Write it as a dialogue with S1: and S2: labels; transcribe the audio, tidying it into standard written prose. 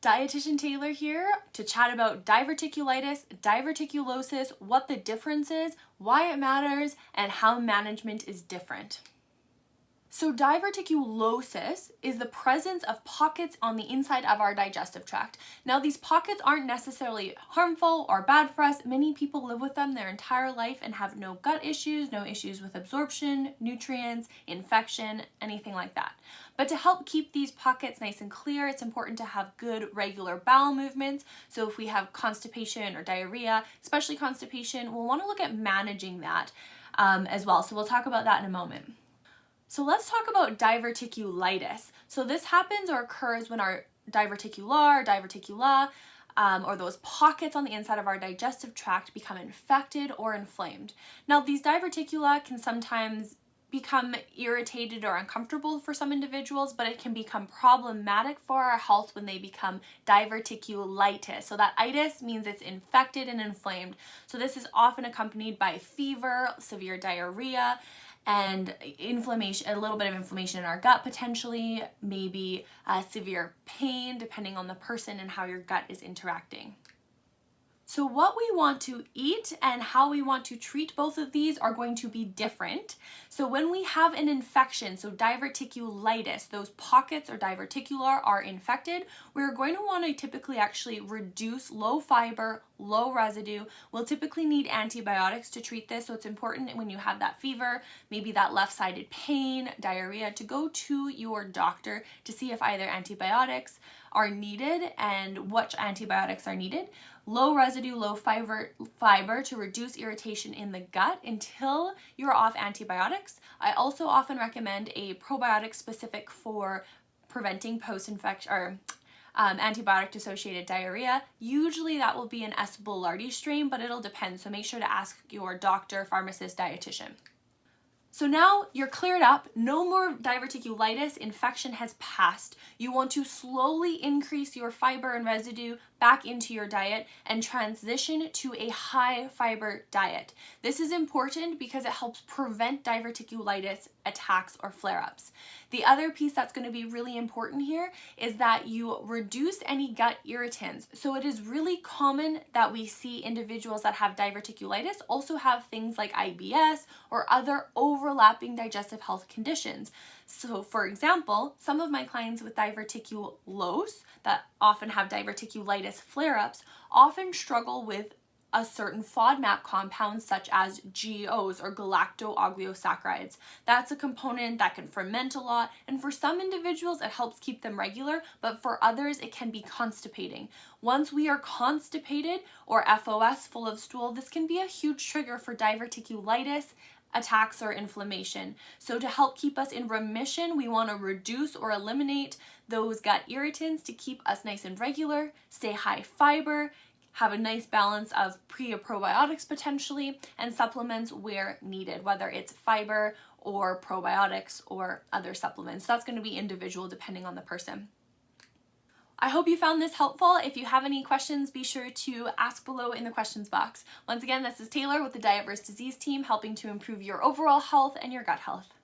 S1: Dietitian Taylor here to chat about diverticulitis, diverticulosis, what the difference is, why it matters, and how management is different. So diverticulosis is the presence of pockets on the inside of our digestive tract. Now these pockets aren't necessarily harmful or bad for us. Many people live with them their entire life and have no gut issues, no issues with absorption, nutrients, infection, anything like that. But to help keep these pockets nice and clear, it's important to have good regular bowel movements. So if we have constipation or diarrhea, especially constipation, we'll want to look at managing that as well. So we'll talk about that in a moment. So let's talk about diverticulitis. So this happens or occurs when our diverticular, diverticula, or those pockets on the inside of our digestive tract become infected or inflamed. Now these diverticula can sometimes become irritated or uncomfortable for some individuals, but it can become problematic for our health when they become diverticulitis. So that itis means it's infected and inflamed. So this is often accompanied by fever, severe diarrhea, and inflammation, a little bit of inflammation in our gut potentially, maybe severe pain depending on the person and how your gut is interacting. So what we want to eat and how we want to treat both of these are going to be different. So when we have an infection, so diverticulitis, those pockets or diverticular are infected, we're going to want to typically actually reduce low fiber, low residue. We'll typically need antibiotics to treat this, so it's important when you have that fever, maybe that left-sided pain, diarrhea, to go to your doctor to see if either antibiotics are needed and which antibiotics are needed. Low residue, low fiber to reduce irritation in the gut until you're off antibiotics. I also often recommend a probiotic specific for preventing post-infection or antibiotic-associated diarrhea. Usually that will be an S. boulardii strain, but it'll depend. So make sure to ask your doctor, pharmacist, dietitian. So now you're cleared up, no more diverticulitis, infection has passed. You want to slowly increase your fiber and residue back into your diet and transition to a high fiber diet. This is important because it helps prevent diverticulitis attacks or flare-ups. The other piece that's going to be really important here is that you reduce any gut irritants. So it is really common that we see individuals that have diverticulitis also have things like IBS or other overlapping digestive health conditions. So for example, some of my clients with diverticulose that often have diverticulitis flare-ups often struggle with a certain FODMAP compound such as GOs or galacto-oligosaccharides. That's a component that can ferment a lot, and for some individuals it helps keep them regular, but for others it can be constipating. Once we are constipated or FOS, full of stool, this can be a huge trigger for diverticulitis attacks or inflammation. So to help keep us in remission, we want to reduce or eliminate those gut irritants to keep us nice and regular, stay high fiber, have a nice balance of pre or probiotics potentially, and supplements where needed, whether it's fiber or probiotics or other supplements. That's going to be individual depending on the person. I hope you found this helpful. If you have any questions, be sure to ask below in the questions box. Once again, this is Taylor with the Diet vs. Disease team, helping to improve your overall health and your gut health.